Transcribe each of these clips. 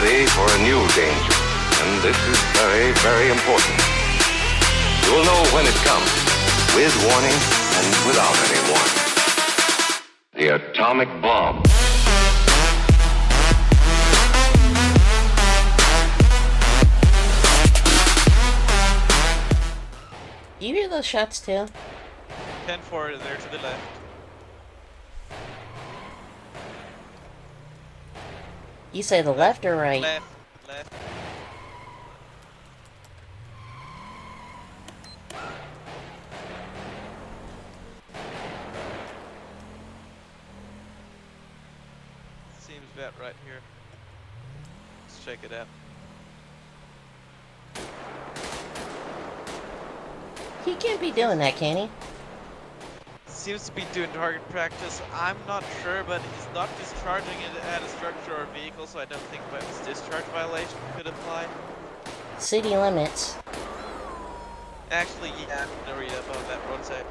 ready for a new danger. And this is very, very important. You will know when it comes, with warning and without any warning. The atomic bomb. You hear those shots too? 10-4 there to the left. You say the left or right? Left. Seems about right here. Let's check it out. He can't be doing that, can he? Seems to be doing target practice. I'm not sure, but he's not discharging it at a structure or vehicle, so I don't think weapons discharge violation could apply. City limits. Actually, yeah, I'm gonna read up on that one sec.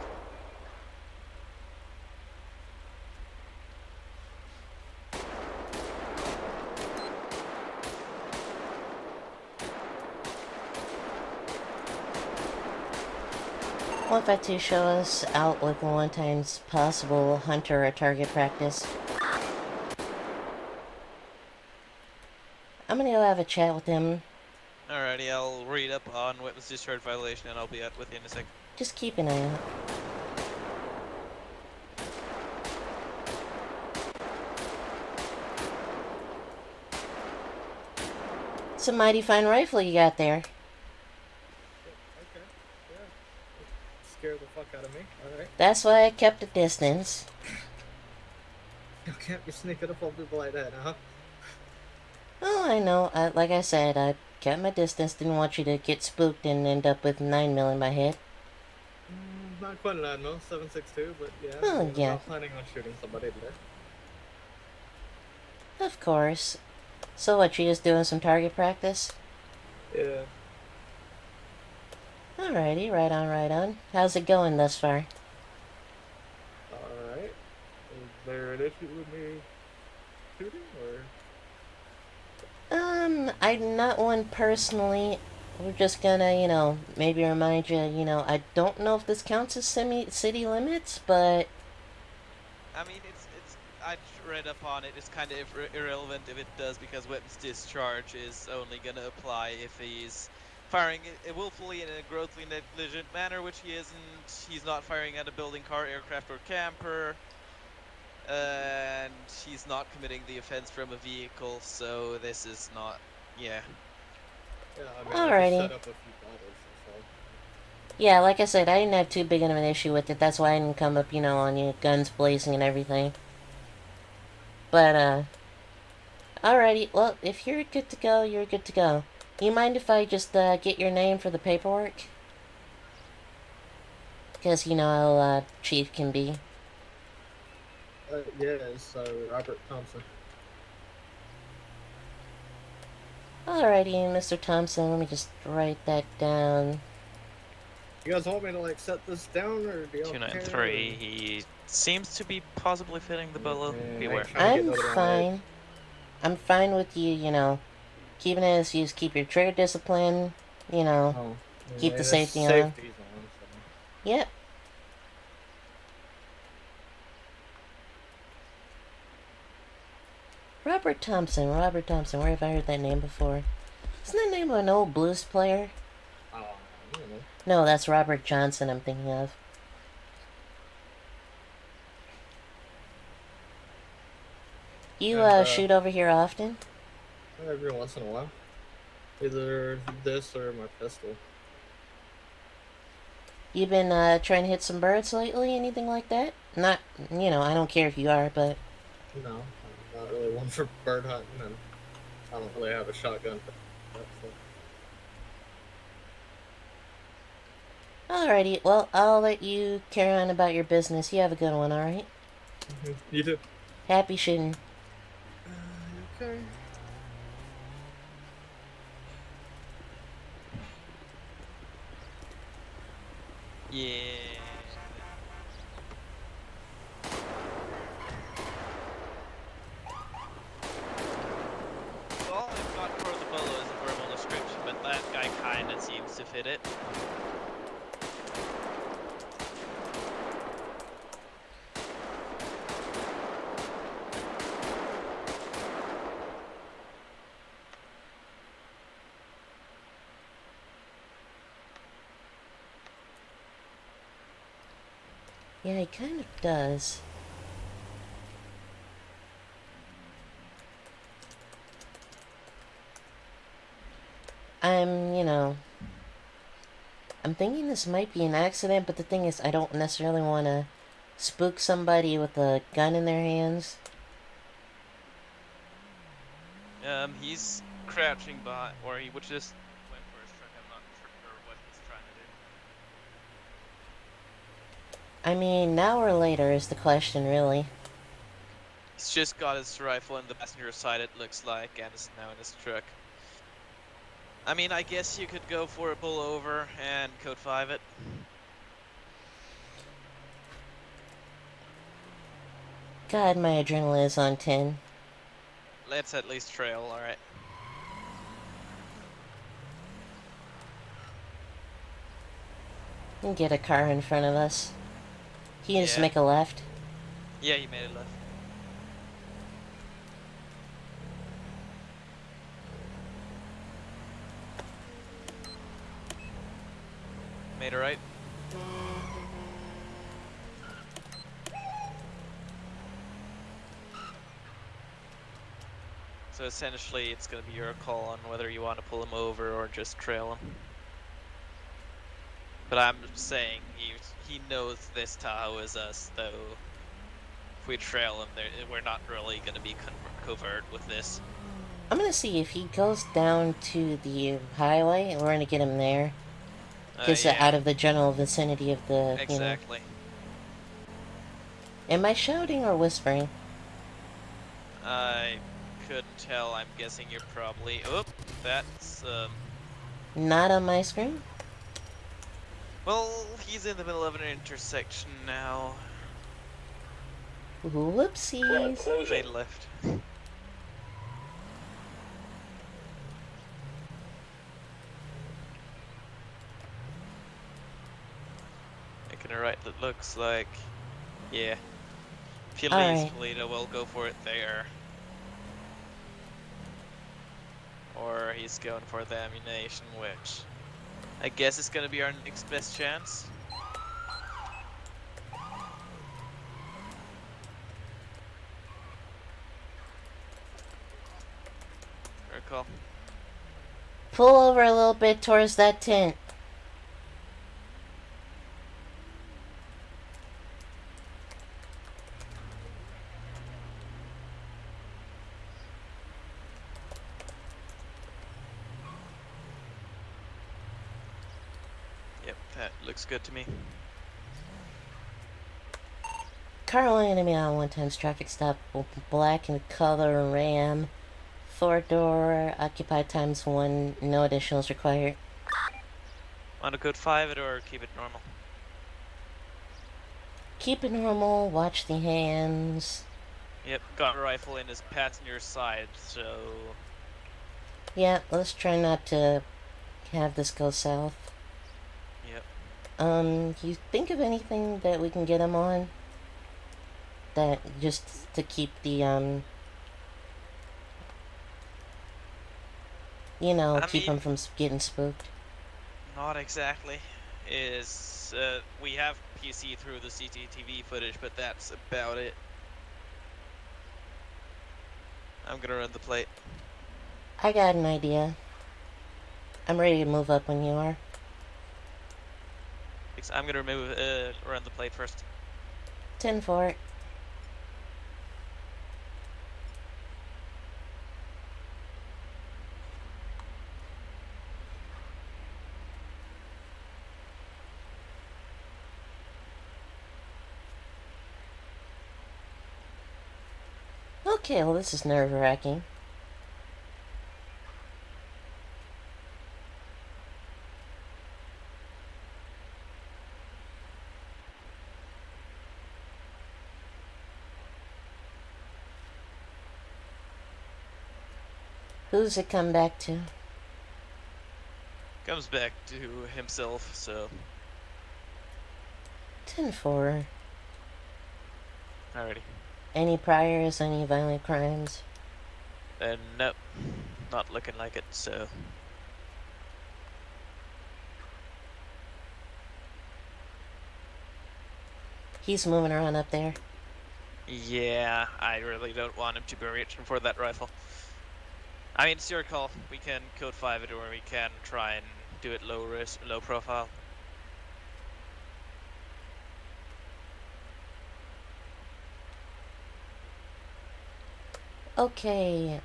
What if to show us out with one times possible hunter or target practice? I'm gonna go have a chat with him. Alrighty, I'll read up on weapons discharge violation and I'll be out with you in a sec. Just keep an eye out. It's a mighty fine rifle you got there. Scare the fuck out of me. Alright. That's why I kept a distance. You can't be sneaking up on people like that, huh? Oh, I know. Like I said, I kept my distance. Didn't want you to get spooked and end up with 9 mil in my head. Not quite an 9 mil, 7.62, but yeah. Oh, I'm yeah. not planning on shooting somebody today. Of course. So what, you just doing some target practice? Yeah. Alrighty, right on, right on. How's it going thus far? Alright. Is there an issue with me shooting, or? I'm not one personally. We're just gonna, maybe remind you, I don't know if this counts as city limits, but... I mean, I read up on it, it's kind of irrelevant if it does, because weapons discharge is only gonna apply if he's firing it willfully in a grossly negligent manner, which he isn't. He's not firing at a building, car, aircraft, or camper. And he's not committing the offense from a vehicle, so this is not, yeah. Yeah, I mean, Alrighty. I just set up a few bottles, so. Yeah, like I said, I didn't have too big of an issue with it. That's why I didn't come up, on you, guns blazing and everything. But, alrighty. Well, if you're good to go, you're good to go. You mind if I just, get your name for the paperwork? Because, how, Chief can be. Yeah, it's Robert Thompson. Alrighty, Mr. Thompson, let me just write that down. You guys want me to, like, set this down, or do you 293, he seems to be possibly fitting the bill. Beware. I'm fine. I'm fine with you, keeping it as you just keep your trigger discipline, keep the safety on. Safety's on, so. Yep. Robert Thompson, where have I heard that name before? Isn't that name of an old blues player? I don't know. No, that's Robert Johnson I'm thinking of. You, shoot over here often? Every once in a while. Either this or my pistol. You been, trying to hit some birds lately? Anything like that? Not, I don't care if you are, but... No, I'm not really one for bird hunting, and I don't really have a shotgun for that, so. Alrighty, well, I'll let you carry on about your business. You have a good one, alright? You too. Happy shooting. Okay. Yeah. Well, I've got fit it. Yeah, he kind of does. I'm thinking this might be an accident, but the thing is, I don't necessarily want to spook somebody with a gun in their hands. He's crouching by, or he would just went for his truck. I'm not sure what he's trying to do. I mean, now or later is the question, really. He's just got his rifle in the passenger side, it looks like, and is now in his truck. I mean, I guess you could go for a pullover and code 5 it. God, my adrenaline is on 10. Let's at least trail, alright. And get a car in front of us. He can just Yeah. make a left. Yeah, he made it left. Made it right. So essentially, it's going to be your call on whether you want to pull him over or just trail him. But I'm saying he knows this Tahoe is us, though. If we trail him, we're not really going to be covert with this. I'm gonna see if he goes down to the highway, we're gonna get him there. Because Yeah, out of the general vicinity of the, exactly. Am I shouting or whispering? I couldn't tell. I'm guessing you're probably... Oh, that's... Not on my screen? Well, he's in the middle of an intersection now. Whoopsies. Made a left. Making a right that looks like... Yeah. If he leaves Toledo, we'll go for it there. Or he's going for the ammunition, which I guess is going to be our next best chance. Fair call. Pull over a little bit towards that tent. Yep, that looks good to me. Car line enemy on 1 times traffic stop, black in color, Ram. 4-door, occupied times 1, no additionals required. Want to code 5 it or keep it normal? Keep it normal, watch the hands. Yep, got a rifle in his passenger side, so... Yeah, let's try not to have this go south. Yep. You think of anything that we can get him on? That, just to keep the, keep him from getting spooked. Not exactly. We have PC through the CCTV footage, but that's about it. I'm gonna run the plate. I got an idea. I'm ready to move up when you are. I'm gonna run the plate first. 10 for it. Okay, well this is nerve-wracking. Who's it come back to? Comes back to himself, so 10-4. alrighty. Any priors, any violent crimes? Nope, not looking like it, so. He's moving around up there. Yeah, I really don't want him to be reaching for that rifle. I mean, it's your call. We can code 5 it, or we can try and do it low risk, low profile. Okay,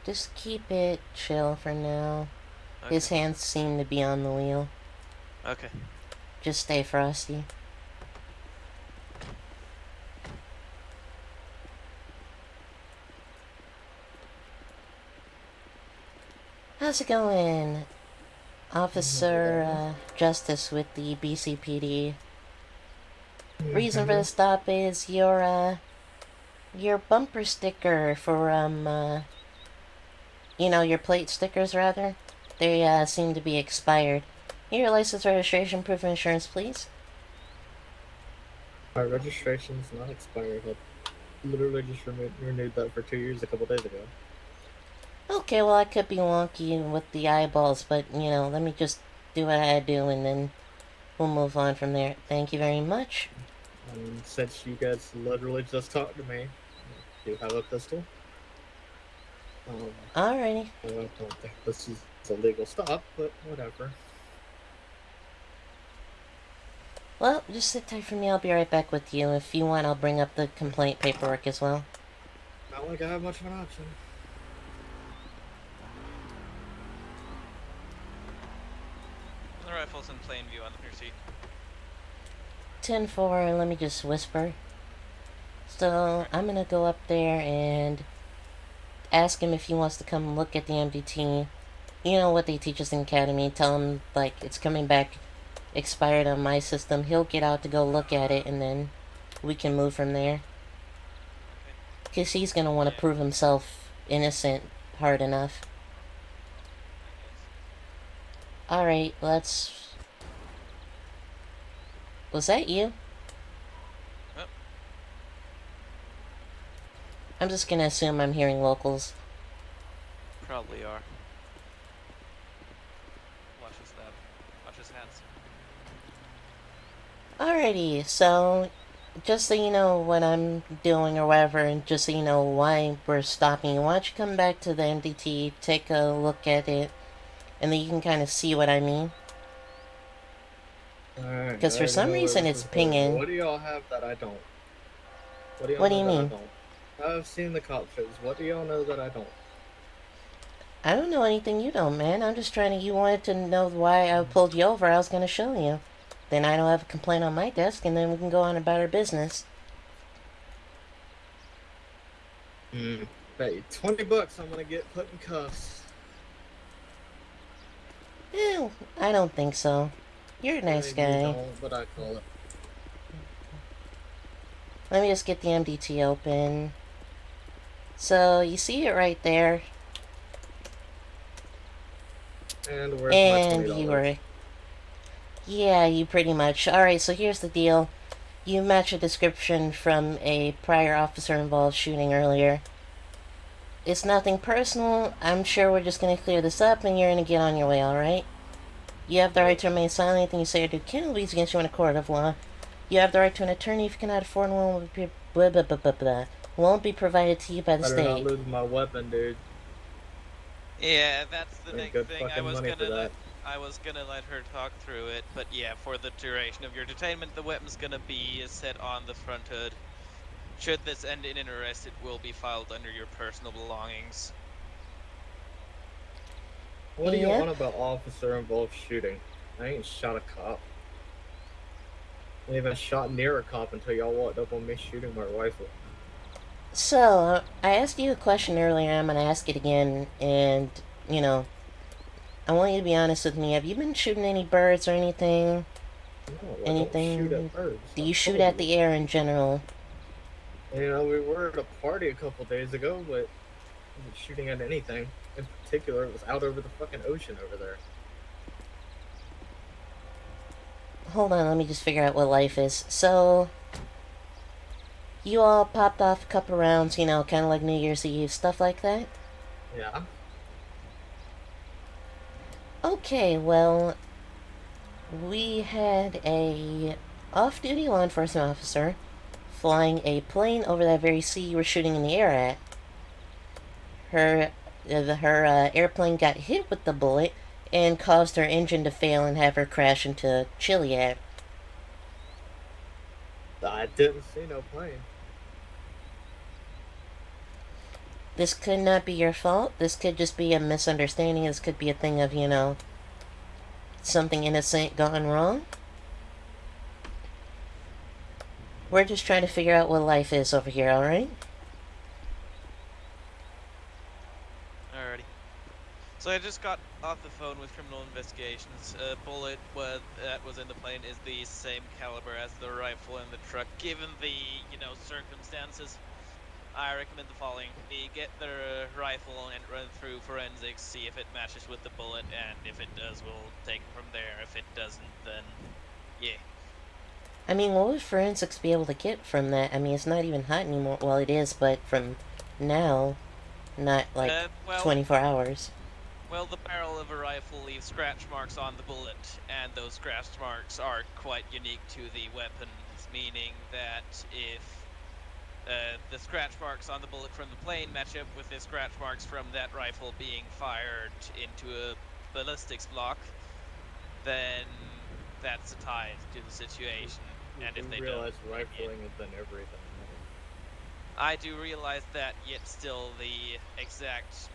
just keep it chill for now. Okay. His hands seem to be on the wheel. Okay. Just stay frosty. How's it going? Officer Justice with the BCPD. Reason for the stop is your bumper sticker for, you know, your plate stickers, rather. They, seem to be expired. Your license, registration, proof of insurance, please. My registration's not expired. I literally just renewed that for 2 years a couple days ago. Okay, well, I could be wonky with the eyeballs, but, you know, let me just do what I do, and then we'll move on from there. Thank you very much. And since you guys literally just talked to me, do you have a pistol? Alrighty. I don't think this is a legal stop, but whatever. Well, just sit tight for me. I'll be right back with you. If you want, I'll bring up the complaint paperwork as well. Not like I have much of an option. The rifle's in plain view on your seat. 10-4, let me just whisper. So, I'm gonna go up there and ask him if he wants to come look at the MDT. You know what they teach us in Academy. Tell him, like, it's coming back expired on my system. He'll get out to go look at it, and then we can move from there. Because he's gonna want to prove himself innocent hard enough. Alright, let's... Was that you? Yep. I'm just gonna assume I'm hearing locals. Probably are. Watch his stab. Watch his hands. Alrighty, so just so you know what I'm doing or whatever, and just so you know why we're stopping, why don't you come back to the MDT, take a look at it, and then you can kind of see what I mean. Alright. 'Cause for some reason it's pinging. What do y'all have that I don't? What do y'all What do know you that mean? I don't? I've seen the cop shows. What do y'all know that I don't? I don't know anything you don't, man. I'm just trying to... You wanted to know why I pulled you over. I was gonna show you. Then I don't have a complaint on my desk, and then we can go on about our business. Bet you $20 I'm gonna get put in cuffs. Eh, I don't think so. You're a nice Maybe you guy. don't, but I call it. Let me just get the MDT open. So, you see it right there. And where's And my $20? you were... Yeah, you pretty much. Alright, so here's the deal. You match a description from a prior officer-involved shooting earlier. It's nothing personal. I'm sure we're just gonna clear this up and you're gonna get on your way, alright? You have the right to remain silent. Anything you say or do can be used against you in a court of law. You have the right to an attorney if you cannot afford one. Won't be provided to you by the Better not state. lose my weapon, dude. Yeah, that's the Ain't next good thing. fucking money for that. I was gonna let her talk through it, but yeah, for the duration of your detainment, the weapon's gonna be set on the front hood. Should this end in an arrest, it will be filed under your personal belongings. What do you Yep. want about officer-involved shooting? I ain't shot a cop. I ain't even shot near a cop until y'all walked up on me shooting my rifle. So, I asked you a question earlier, I'm gonna ask it again, and, you know, I want you to be honest with me. Have you been shooting any birds or anything? No, I Anything? don't shoot at birds. Do I you shoot told at the air in general? You know, we were at a party a couple days ago, but we wasn't shooting at anything. In particular, it was out over the fucking ocean over there. Hold on, let me just figure out what life is. So, you all popped off a couple rounds, you know, kind of like New Year's Eve, stuff like that? Yeah. Okay, well, we had a off-duty law enforcement officer flying a plane over that very sea you were shooting in the air at. Her airplane got hit with the bullet and caused her engine to fail and have her crash into Chiliad. I didn't see no plane. This could not be your fault. This could just be a misunderstanding. This could be a thing of, you know, something innocent gone wrong. We're just trying to figure out what life is over here, alright? Alrighty. So I just got off the phone with criminal investigations. A bullet that was in the plane is the same caliber as the rifle in the truck. Given the, you know, circumstances, I recommend the following. We get the rifle and run through forensics, see if it matches with the bullet, and if it does, we'll take it from there. If it doesn't, then yeah. I mean, what would forensics be able to get from that? I mean, it's not even hot anymore. Well, it is, but from now, not like Well, 24 hours. Well, the barrel of a rifle leaves scratch marks on the bullet, and those scratch marks are quite unique to the weapon, meaning that if the scratch marks on the bullet from the plane match up with the scratch marks from that rifle being fired into a ballistics block, then that's a tie to the situation. And if they realize don't, rifling has been everything. I do realize that, yet still the exact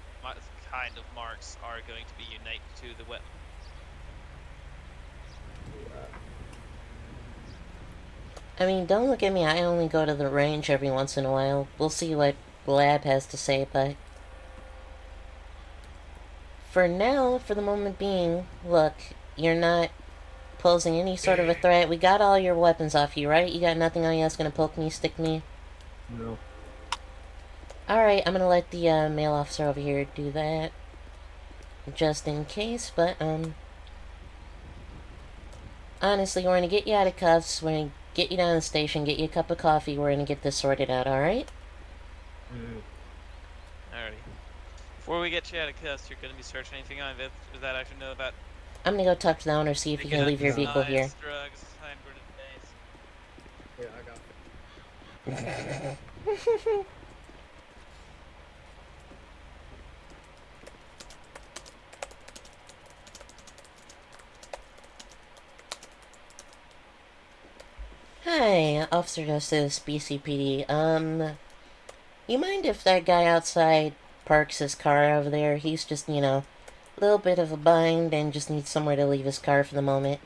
kind of marks are going to be unique to the weapon. I mean, don't look at me. I only go to the range every once in a while. We'll see what Lab has to say, but for now, for the moment being, look, you're not posing any sort of a threat. We got all your weapons off you, right? You got nothing on you that's gonna poke me, stick me? No. Alright, I'm gonna let the male officer over here do that. Just in case, but, honestly, we're gonna get you out of cuffs. We're gonna get you down to the station, get you a cup of coffee. We're gonna get this sorted out, alright? Alrighty. Before we get you out of cuffs, you're going to be searching anything on that I should know about. I'm gonna go talk to the owner, see if he can leave your vehicle here. Guns, drugs, hand grenades. Yeah, I got it. Hi, Officer Justice, BCPD. You mind if that guy outside parks his car over there? He's just, you know, a little bit of a bind and just needs somewhere to leave his car for the moment.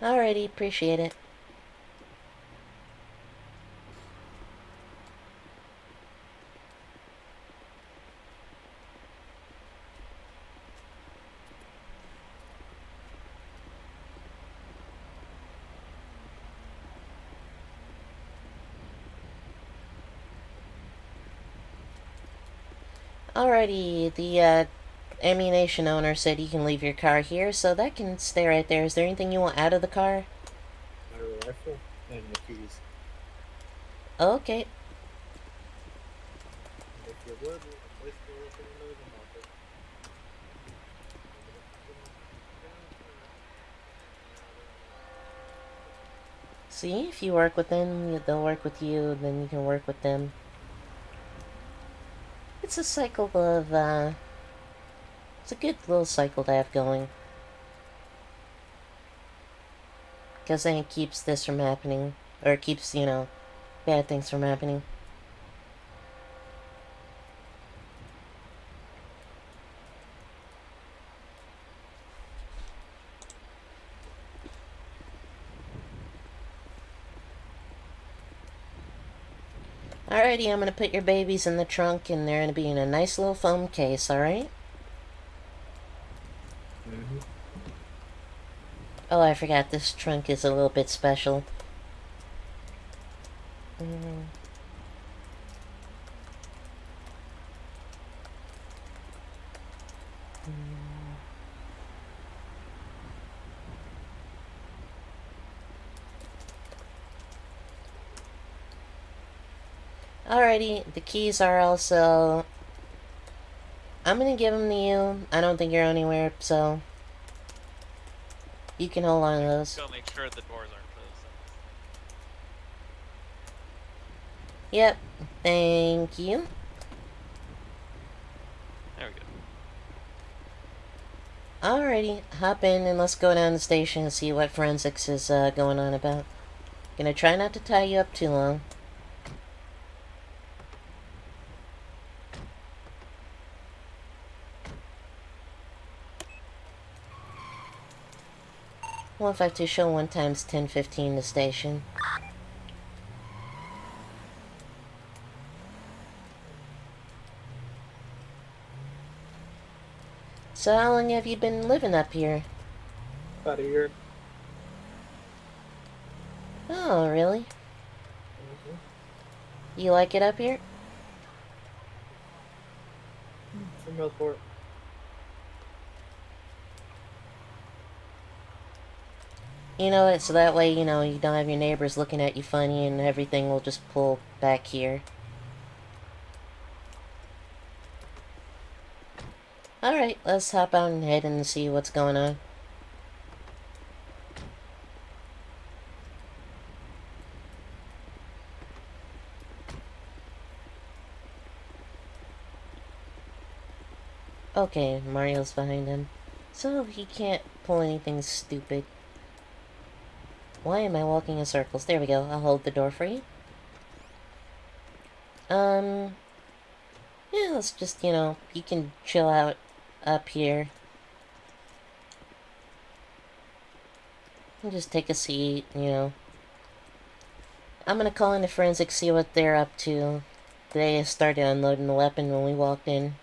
Alrighty, appreciate it. Alrighty, the ammunition owner said you can leave your car here, so that can stay right there. Is there anything you want out of the car? My rifle and the keys. Okay. If you would, place the little windows and lock it. See, if you work with them, they'll work with you, then you can work with them. It's a cycle of, it's a good little cycle to have going. Because then it keeps this from happening. Or it keeps, you know, bad things from happening. Alrighty, I'm gonna put your babies in the trunk and they're gonna be in a nice little foam case, alright? Mm-hmm. Oh, I forgot, this trunk is a little bit special. Mm. Alrighty, the keys are also... I'm gonna give them to you. I don't think you're anywhere, so... You can hold on to those. Go make sure the doors aren't closed. Yep, thank you. There we go. Alrighty, hop in and let's go down the station and see what forensics is going on about. Gonna try not to tie you up too long. One five two show 1 times 10:15 the station. So how long have you been living up here? About a year. Oh, really? Mm-hmm. You like it up here? For the most part. You know it, so that way, you know, you don't have your neighbors looking at you funny and everything will just pull back here. Alright, let's hop out and head and see what's going on. Okay, Mario's behind him. So he can't pull anything stupid. Why am I walking in circles? There we go, I'll hold the door for you. Yeah, let's just, you know, you can chill out up here. And just take a seat, you know. I'm gonna call in the forensics, see what they're up to. They started unloading the weapon when we walked in.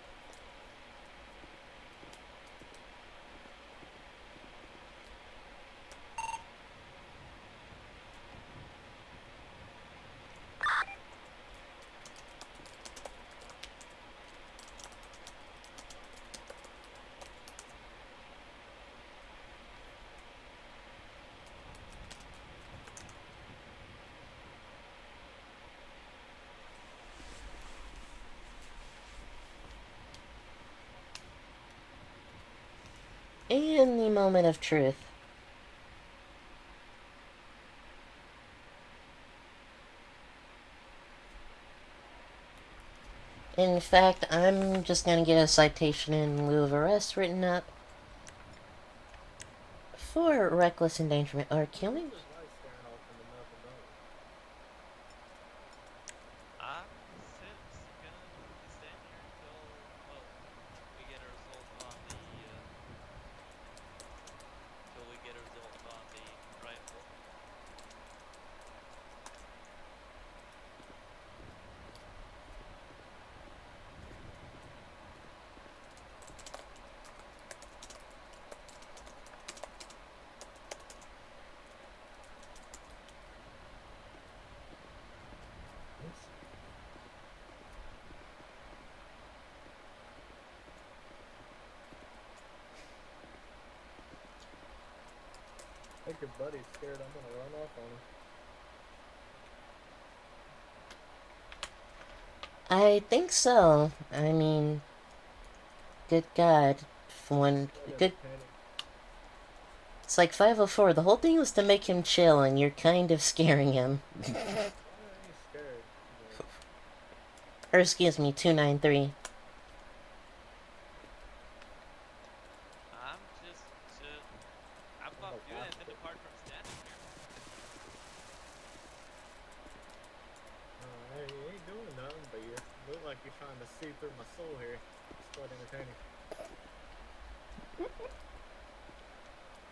And the moment of truth. In fact, I'm just gonna get a citation in lieu of arrest written up for reckless endangerment or killing. There's lights staring off into nothing, don't we? I'm gonna stand here until, well, we get a result on the, till we get a result on the rifle. I think your buddy's scared I'm gonna run off on him. I think so. I mean, good God. One good. It's like 504. The whole thing was to make him chill, and you're kind of scaring him. I ain't scared. Or excuse me, 293. I'm just, I'm not doing anything apart from standing here. Hey, you ain't doing nothing, but you look like you're trying to see through my soul here. It's quite entertaining.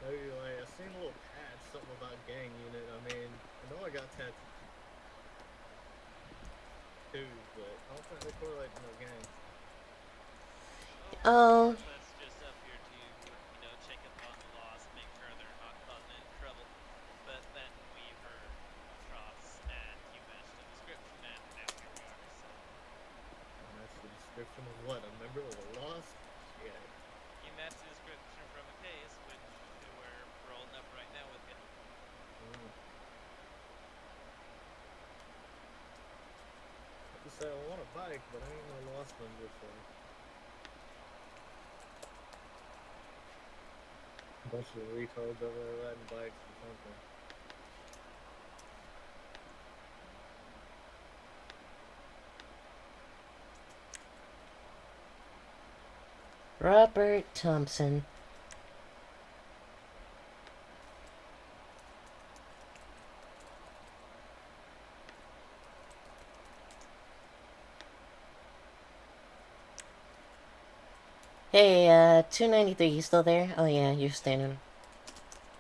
Maybe like I seen a little pad, something about gang unit. I mean, I know I got tattoos. too, but I don't think they correlate to no gangs. Oh, That's just up here to, check up on the laws and make sure they're not causing any trouble. But then we heard shots, and you matched the description, and now here we are. So And that's the description of what? A member of the lost? Yeah. you matched the description from a case, which we're rolling up right now with you. Mm. I just say I want a bike, but I ain't no lost member, so. A bunch of retards over there riding bikes or something. Robert Thompson. Hey, 293, you still there? Oh yeah, you're standing.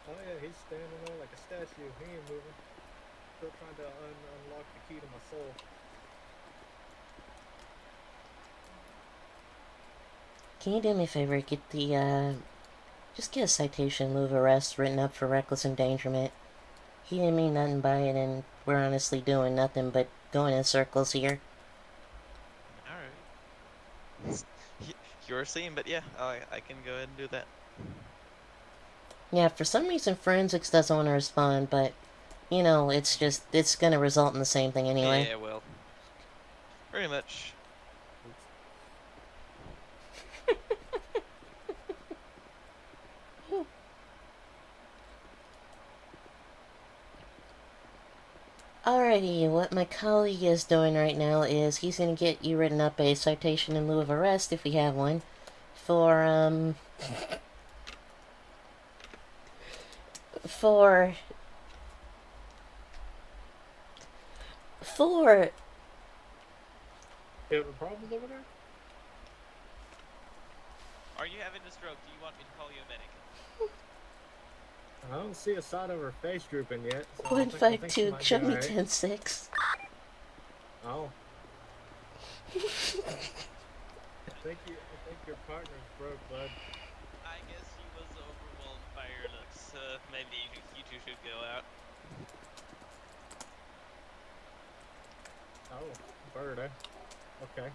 Oh yeah, he's standing there like a statue. He ain't moving. Still trying to unlock the key to my soul. Can you do me a favor? Get the, just get a citation in lieu of arrest written up for reckless endangerment. He didn't mean nothing by it, and we're honestly doing nothing but going in circles here. Alright. You're seeing, but yeah, I can go ahead and do that. Yeah, for some reason forensics doesn't want to respond, but, you know, it's gonna result in the same thing anyway. Yeah, well, pretty much. Alrighty, what my colleague is doing right now is he's gonna get you written up a citation in lieu of arrest, if we have one, for, for... You have a problem over there? Are you having a stroke? Do you want me to call you a medic? I don't see a side of her face drooping yet. So I think she 152, might show be me alright. 10-6. Oh. I think your partner's broke, bud. I guess she was overwhelmed by your looks. Maybe you two should go out. Oh, bird, eh? Okay.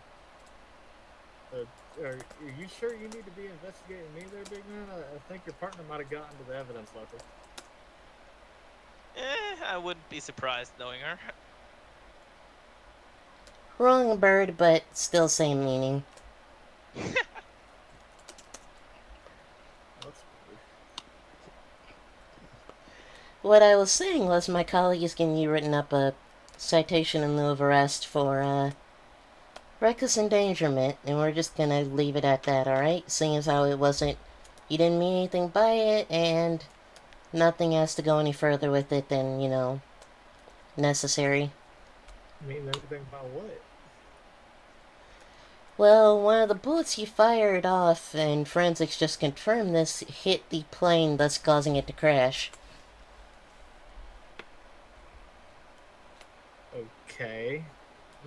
Are you sure you need to be investigating me there, big man? I think your partner might have gotten to the evidence locker. I wouldn't be surprised knowing her. Wrong bird, but still same meaning. That's weird. What I was saying was my colleague is getting you written up a citation in lieu of arrest for, reckless endangerment, and we're just gonna leave it at that, alright? Seeing as how it wasn't... You didn't mean anything by it, and nothing has to go any further with it than, you know, necessary. Mean anything about what? Well, one of the bullets you fired off, and forensics just confirmed this, hit the plane, thus causing it to crash. Okay.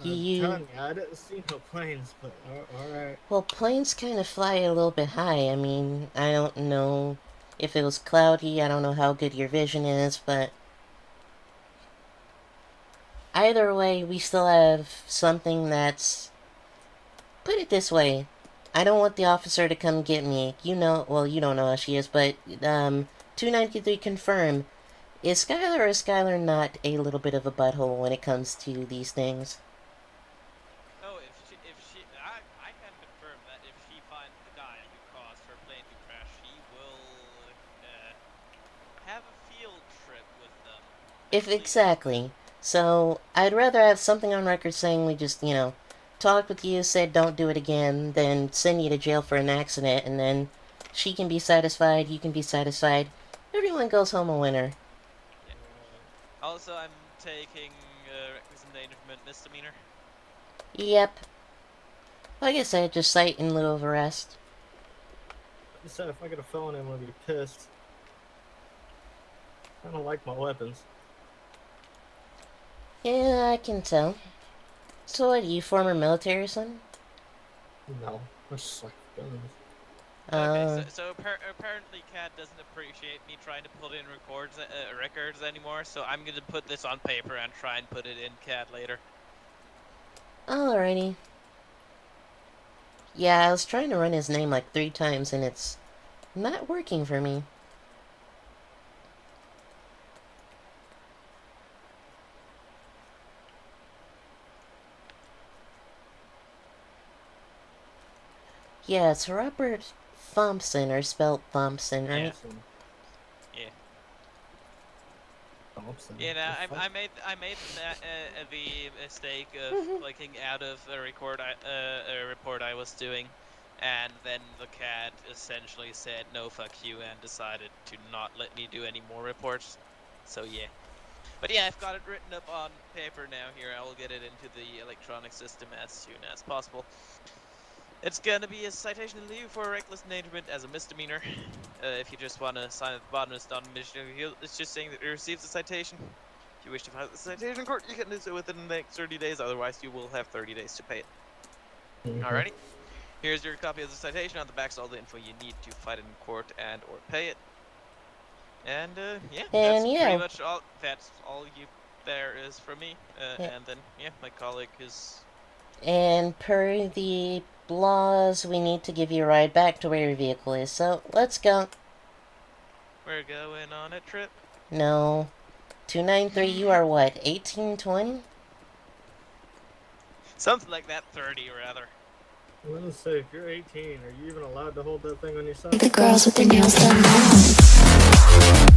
I'm You... telling you, I didn't see no planes, but alright. Well, planes kind of fly a little bit high. I mean, I don't know if it was cloudy. I don't know how good your vision is, but... Either way, we still have something that's... Put it this way. I don't want the officer to come get me. You know... Well, you don't know how she is, but, 293 confirm. Is Skylar not a little bit of a butthole when it comes to these things? Oh, I can confirm that if she finds the guy who caused her plane to crash, she will have a field trip with them. If exactly. So, I'd rather have something on record saying we just, you know, talked with you, said don't do it again, than send you to jail for an accident, and then she can be satisfied, you can be satisfied. Everyone goes home a winner. Also, I'm taking reckless endangerment misdemeanor. Yep. Like I said, just cite in lieu of arrest. I said if I get a felony, I'm gonna be pissed. I don't like my weapons. Yeah, I can tell. So what, you former military or something? No, I suck guns. Okay, so apparently CAD doesn't appreciate me trying to put in records anymore, so I'm gonna put this on paper and try and put it in CAD later. Alrighty. Yeah, I was trying to run his name like 3 times and it's not working for me. Yeah, it's Robert Thompson, or spelled Thompson, right? Yeah. Thompson. Yeah, no, The fuck? I made the mistake of clicking out of a report I was doing, and then the CAD essentially said no, fuck you, and decided to not let me do any more reports. So yeah. But yeah, I've got it written up on paper now. Here, I will get it into the electronic system as soon as possible. It's gonna be a citation in lieu for reckless endangerment as a misdemeanor. If you just want to sign at the bottom, it's not a misdemeanor. It's just saying that you received the citation. If you wish to file the citation in court, you can do so within the next 30 days. Otherwise, you will have 30 days to pay it. Alrighty. Here's your copy of the citation. On the back's all the info you need to fight it in court and or pay it. And yeah, that's pretty much all. That's all there is from me. And then yeah, my colleague is. And per the laws, we need to give you a ride back to where your vehicle is. So let's go. We're going on a trip. No. 293, you are what, 1820? Something like that, 30 rather. I was gonna say, if you're 18, are you even allowed to hold that thing on yourself? The girls with their nails done now.